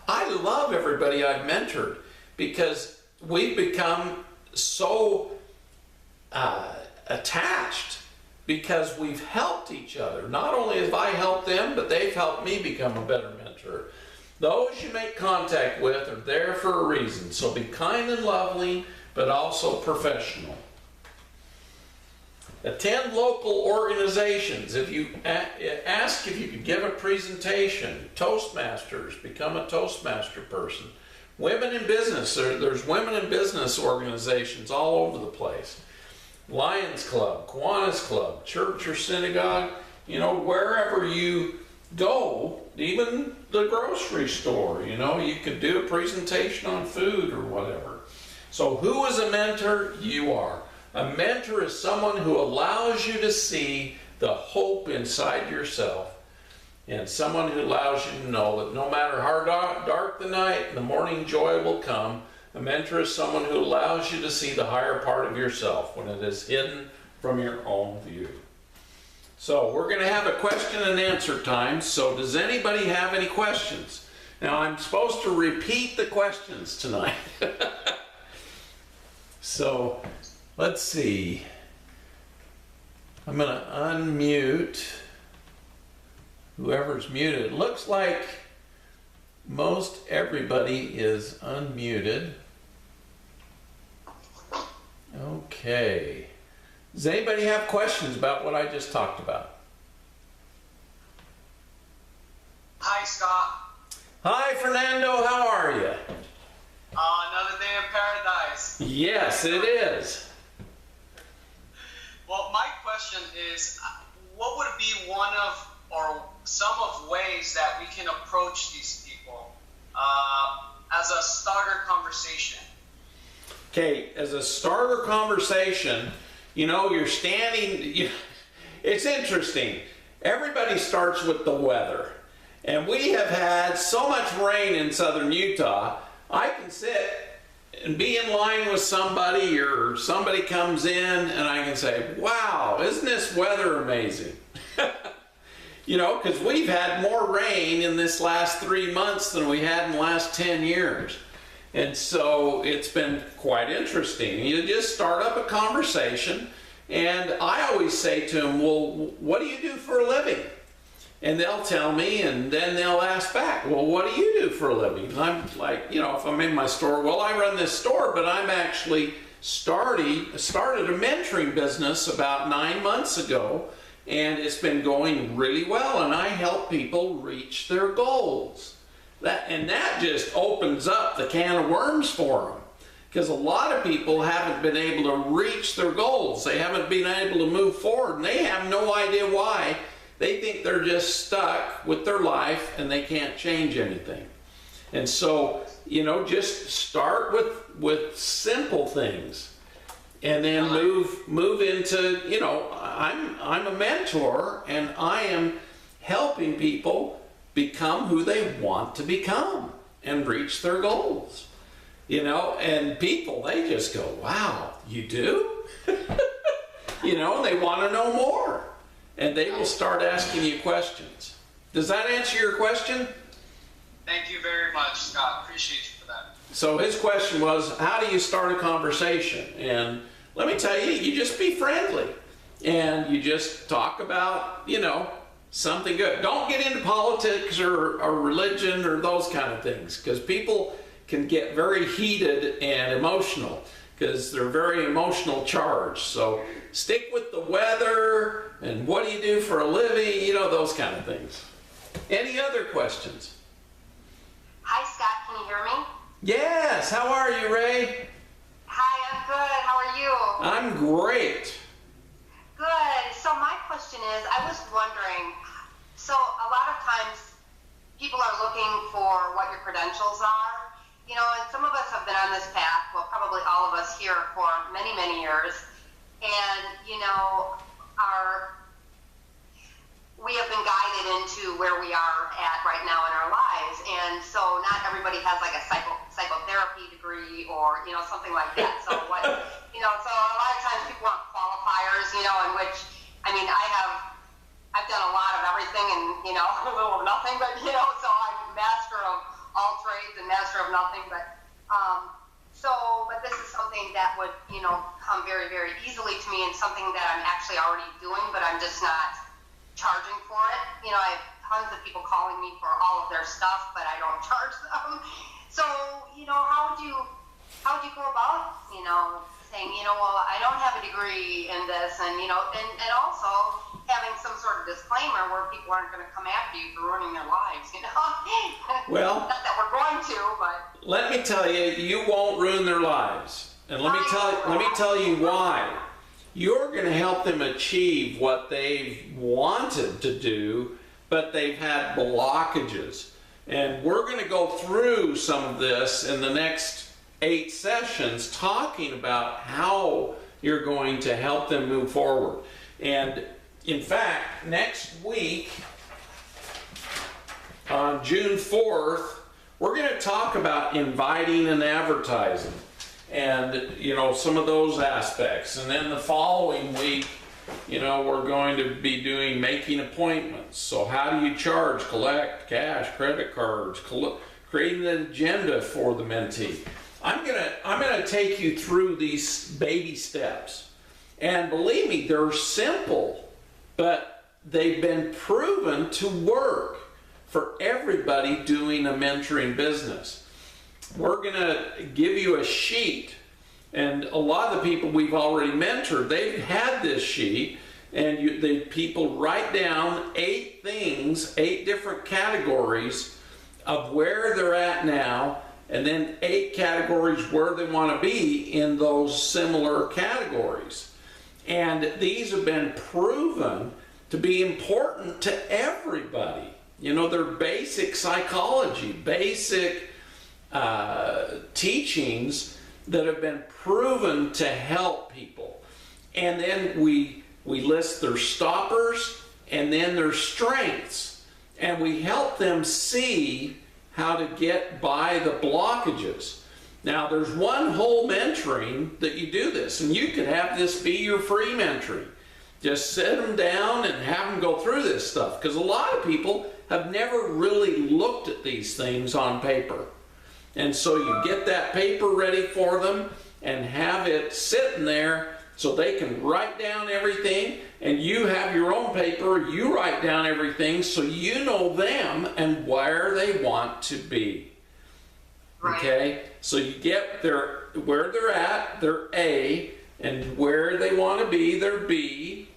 I love everybody I've mentored because we've become so attached because we've helped each other. Not only have I helped them, but they've helped me become a better mentor. Those you make contact with are there for a reason. So be kind and lovely, but also professional. Attend local organizations. If you ask if you could give a presentation, Toastmasters, become a Toastmaster person. Women in business, there's women in business organizations all over the place. Lions Club, Kiwanis Club, church or synagogue, you know, wherever you go, even the grocery store, you know, you could do a presentation on food or whatever. So who is a mentor? You are. A mentor is someone who allows you to see the hope inside yourself, and someone who allows you to know that no matter how dark the night, the morning joy will come. A mentor is someone who allows you to see the higher part of yourself when it is hidden from your own view. So we're going to have a question and answer time. So does anybody have any questions? Now I'm supposed to repeat the questions tonight. So let's see. I'm going to unmute whoever's muted. It looks like most everybody is unmuted. Okay. Does anybody have questions about what I just talked about? Hi, Scott. Hi, Fernando. How are you? Another day in paradise. Yes, it is. Well, my question is, what would be one of or some of ways that we can approach these people as a starter conversation? Okay, as a starter conversation, you know, you're standing, it's interesting. Everybody starts with the weather. And we have had so much rain in southern Utah, I can sit and be in line with somebody or somebody comes in and I can say, wow, isn't this weather amazing? You know, because we've had more rain in this last 3 months than we had in the last 10 years. And so it's been quite interesting. You just start up a conversation, and I always say to them, well, what do you do for a living? And they'll tell me, and then they'll ask back, well, what do you do for a living? And I'm like, you know, if I'm in my store, well, I run this store, but I'm actually started a mentoring business about 9 months ago, and it's been going really well, and I help people reach their goals. That just opens up the can of worms for them, because a lot of people haven't been able to reach their goals. They haven't been able to move forward, and they have no idea why. They think they're just stuck with their life and they can't change anything. And so, you know, just start with simple things, and then move into, you know, I'm a mentor, and I am helping people become who they want to become and reach their goals. You know, and people, they just go, wow, you do? You know, and they want to know more. And they will start asking you questions. Does that answer your question? Thank you very much, Scott. Appreciate you for that. So his question was, how do you start a conversation? And let me tell you, you just be friendly. And you just talk about, you know, something good. Don't get into politics or religion or those kind of things, because people can get very heated and emotional because they're very emotional charged. So stick with the weather and what do you do for a living, you know, those kind of things. Any other questions? Hi, Scott. Can you hear me? Yes. How are you, Ray? Hi, I'm good. How are you? I'm great. Good. So my question is, I was wondering, so a lot of times people are looking for what your credentials are, you know, and some of us have been on this path, well, probably all of us here for many, many years, and, you know, we have been guided into where we are at right now in our lives, and so not everybody has like a psychotherapy degree or, you know, something like that. So what, you know, so a lot of times people want qualifiers, you know, in which, I mean, I've done a lot of everything and, you know, a little of nothing, but, you know, so I'm a master of master of nothing, but but this is something that would, come very, very easily to me, and something that I'm actually already doing, but I'm just not charging for it. I have tons of people calling me for all of their stuff, but I don't charge them. So, how would you go about, saying, well, I don't have a degree in this, and also having some sort of disclaimer where people aren't going to come after you for ruining their lives, Well, not that we're going to, but let me tell you, you won't ruin their lives. And let me tell you why. You're going to help them achieve what they've wanted to do, but they've had blockages. And we're going to go through some of this in the next 8 sessions, talking about how you're going to help them move forward. And in fact, next week, on June 4th, we're going to talk about inviting and advertising, and some of those aspects. And then the following week, we're going to be doing making appointments. So how do you charge, collect, cash, credit cards, creating an agenda for the mentee. I'm gonna take you through these baby steps, and believe me, they're simple, but they've been proven to work for everybody doing a mentoring business. We're gonna give you a sheet, and a lot of the people we've already mentored, they've had this sheet, and the people write down 8 things, 8 different categories of where they're at now, and then 8 categories where they want to be in those similar categories. And these have been proven to be important to everybody. They're basic psychology, basic teachings that have been proven to help people. And then we list their stoppers and then their strengths, and we help them see how to get by the blockages. Now, there's one whole mentoring that you do this, and you could have this be your free mentoring. Just sit them down and have them go through this stuff, because a lot of people have never really looked at these things on paper. And so you get that paper ready for them and have it sitting there so they can write down everything, and you have your own paper, you write down everything so you know them and where they want to be. Right. Okay? So you get where they're at, their A, and where they want to be, their B,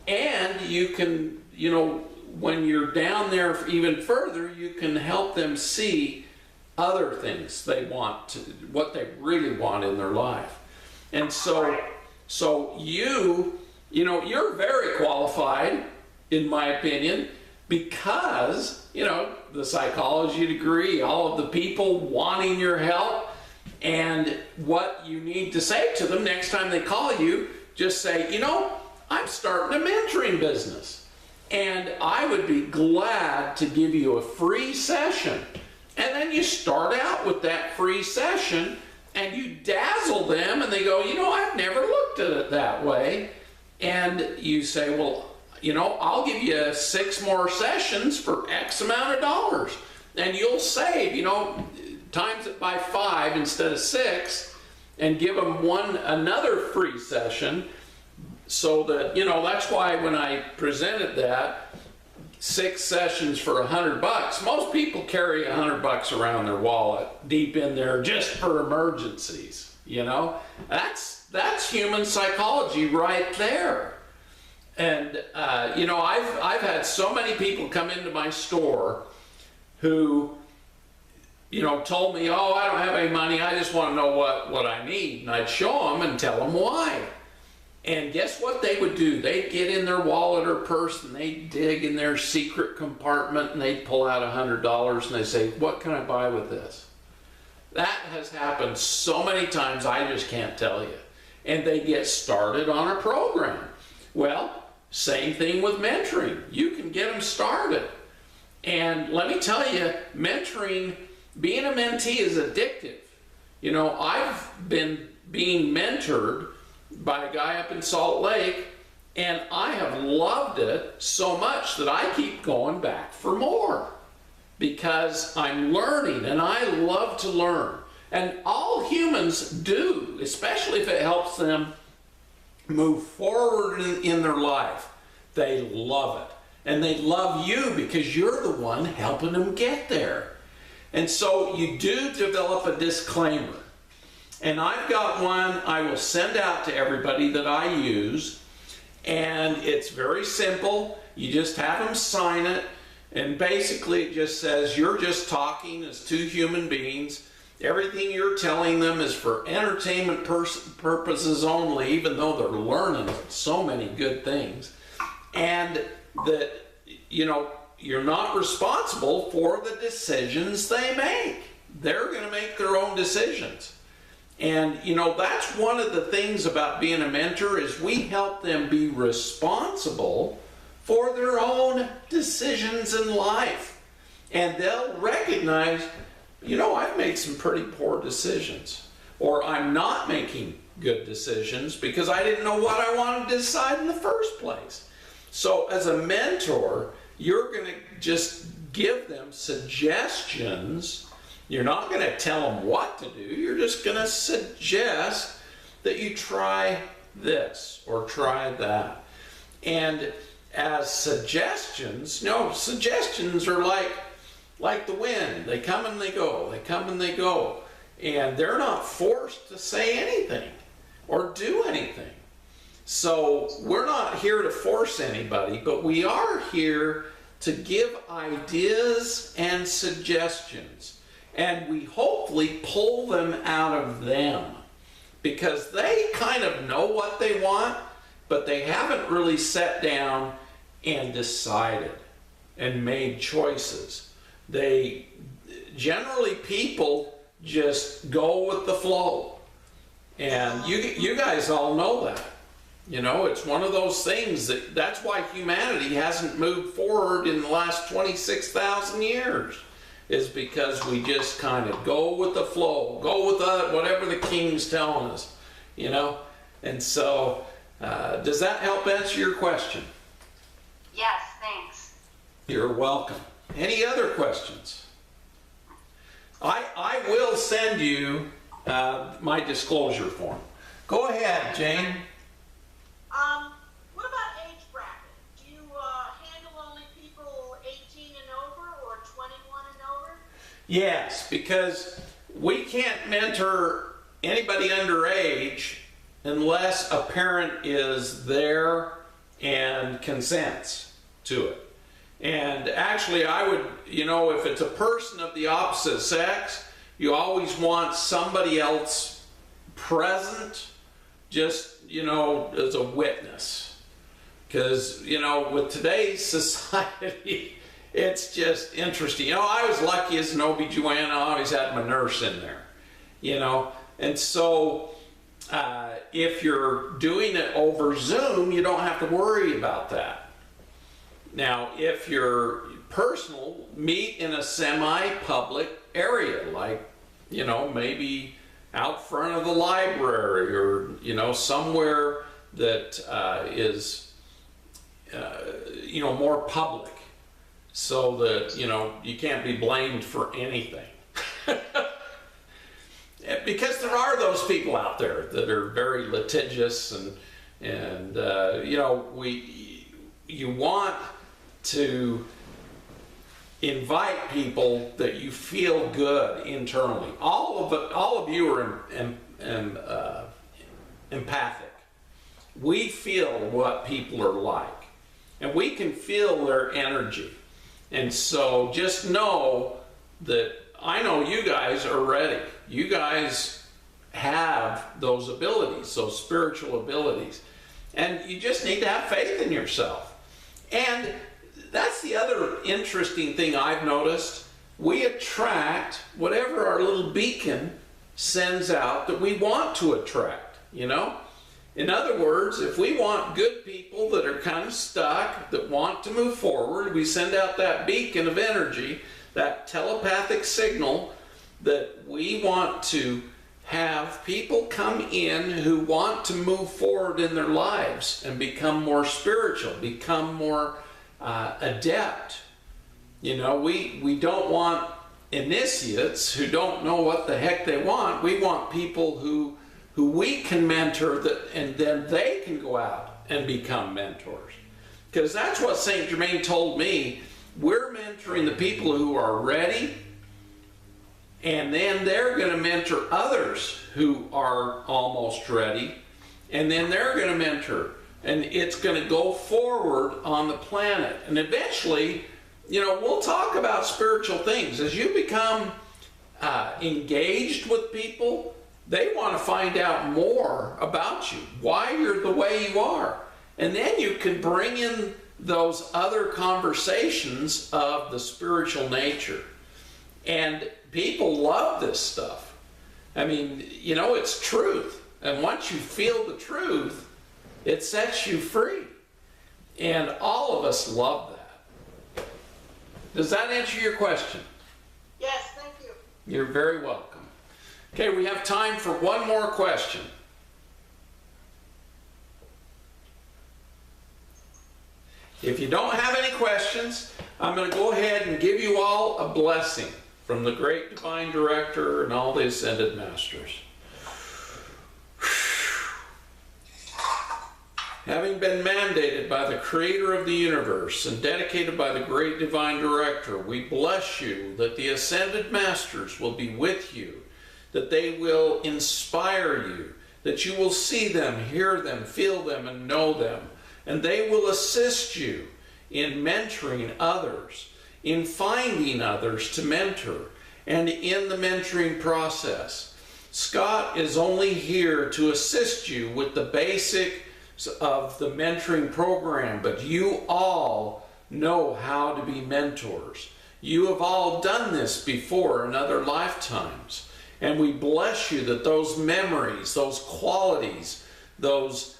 and you can, when you're down there even further, you can help them see other things they want to, what they really want in their life. And so you're very qualified, in my opinion, because, the psychology degree, all of the people wanting your help, and what you need to say to them next time they call you, just say, I'm starting a mentoring business, and I would be glad to give you a free session. And then you start out with that free session, and you dazzle them, and they go, I've never looked at it that way. And you say, well, I'll give you 6 more sessions for X amount of dollars. And you'll save, times it by 5 instead of 6, and give them another free session. So that, that's why when I presented that, 6 sessions for $100, most people carry $100 around their wallet, deep in there, just for emergencies. That's human psychology right there. And I've had so many people come into my store who told me, oh, I don't have any money, I just want to know what I need. And I'd show them and tell them why. And guess what they would do? They'd get in their wallet or purse, and they'd dig in their secret compartment, and they'd pull out $100, and they'd say, what can I buy with this? That has happened so many times, I just can't tell you. And they get started on a program. Well, same thing with mentoring. You can get them started. And let me tell you, mentoring, being a mentee is addictive. I've been being mentored by a guy up in Salt Lake, and I have loved it so much that I keep going back for more. because I'm learning, and I love to learn. And all humans do, especially if it helps them move forward in their life. They love it. And they love you because you're the one helping them get there. And so you do develop a disclaimer. And I've got one I will send out to everybody that I use. And it's very simple. You just have them sign it. And basically it just says, you're just talking as two human beings. Everything you're telling them is for entertainment purposes only, even though they're learning so many good things. And that, you're not responsible for the decisions they make. They're going to make their own decisions. And, that's one of the things about being a mentor is we help them be responsible for their own decisions in life. And they'll recognize, I've made some pretty poor decisions. Or I'm not making good decisions because I didn't know what I wanted to decide in the first place. So as a mentor, you're going to just give them suggestions. You're not going to tell them what to do. You're just going to suggest that you try this or try that. And as suggestions, suggestions are like the wind. They come and they go. They come and they go. And they're not forced to say anything or do anything. So we're not here to force anybody, but we are here to give ideas and suggestions. And we hopefully pull them out of them because they kind of know what they want, but they haven't really sat down and decided and made choices. People just go with the flow. And you guys all know that. It's one of those things that's why humanity hasn't moved forward in the last 26,000 years, is because we just kind of go with the flow, go with whatever the king's telling us, And so, does that help answer your question? Yes, thanks. You're welcome. Any other questions? I will send you my disclosure form. Go ahead, Jane. What about age bracket? Do you handle only people 18 and over or 21 and over? Yes, because we can't mentor anybody underage unless a parent is there and consents to it. And actually I would, if it's a person of the opposite sex, you always want somebody else present, just, as a witness. Because, with today's society, it's just interesting. I was lucky as an OB-GYN, I always had my nurse in there, And so, if you're doing it over Zoom, you don't have to worry about that. Now, if you're personal, meet in a semi-public area, like, maybe out front of the library or, somewhere that is, more public, so that, you can't be blamed for anything. Because there are those people out there that are very litigious and you want to invite people that you feel good internally. All of you are empathic. We feel what people are like, and we can feel their energy. And so just know that I know you guys are ready. You guys have those abilities, those spiritual abilities. And you just need to have faith in yourself. And that's the other interesting thing I've noticed. We attract whatever our little beacon sends out that we want to attract, In other words, if we want good people that are kind of stuck, that want to move forward, we send out that beacon of energy, that telepathic signal that we want to have people come in who want to move forward in their lives and become more spiritual, become more adept You know, we don't want initiates who don't know what the heck they want. We want people who we can mentor, and then they can go out and become mentors. Because that's what St. Germain told me. We're mentoring the people who are ready, and then they're going to mentor others who are almost ready, and then they're going to mentor. And it's going to go forward on the planet. And eventually, you know, we'll talk about spiritual things. As you become engaged with people, they want to find out more about you, why you're the way you are. And then you can bring in those other conversations of the spiritual nature. And people love this stuff. I mean, you know, it's truth. And once you feel the truth, it sets you free. And all of us love that. Does that answer your question? Yes, thank you. You're very welcome. Okay, we have time for one more question. If you don't have any questions, I'm going to go ahead and give you all a blessing from the great divine director and all the ascended masters. Having been mandated by the creator of the universe and dedicated by the great divine director, we bless you that the ascended masters will be with you, that they will inspire you, that you will see them, hear them, feel them, and know them. And they will assist you in mentoring others, in finding others to mentor, and in the mentoring process. Scott is only here to assist you with the basics of the mentoring program, but you all know how to be mentors. You have all done this before in other lifetimes. And we bless you that those memories, those qualities, those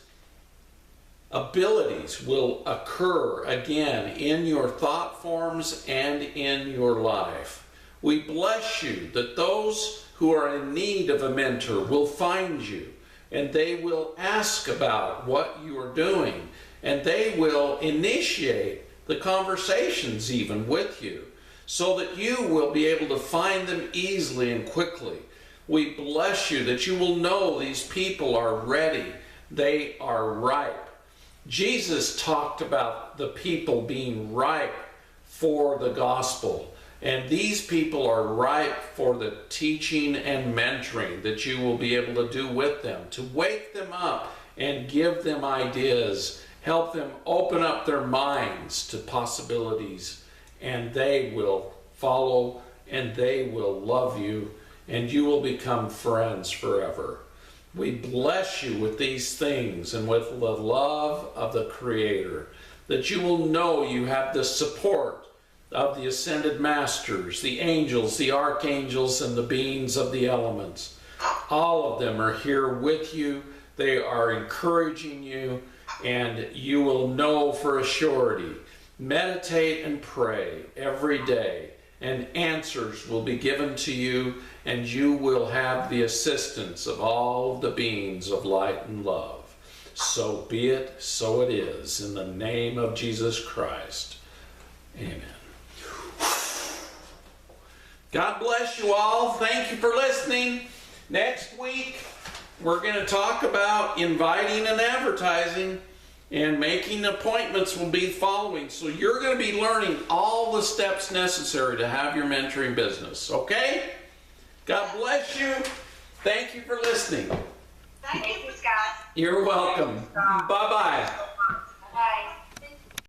abilities will occur again in your thought forms and in your life. We bless you that those who are in need of a mentor will find you, and they will ask about what you are doing, and they will initiate the conversations even with you, so that you will be able to find them easily and quickly. We bless you that you will know these people are ready, they are ripe. Jesus talked about the people being ripe for the gospel. And these people are ripe for the teaching and mentoring that you will be able to do with them, to wake them up and give them ideas, help them open up their minds to possibilities, and they will follow and they will love you, and you will become friends forever. We bless you with these things and with the love of the Creator, that you will know you have the support of the ascended masters, the angels, the archangels, and the beings of the elements. All of them are here with you. They are encouraging you, and you will know for a surety. Meditate and pray every day, and answers will be given to you, and you will have the assistance of all the beings of light and love. So be it, so it is, in the name of Jesus Christ. Amen. God bless you all. Thank you for listening. Next week, we're going to talk about inviting and advertising, and making appointments will be following. So you're going to be learning all the steps necessary to have your mentoring business. Okay? God bless you. Thank you for listening. Thank you, Scott. You're welcome. Bye-bye.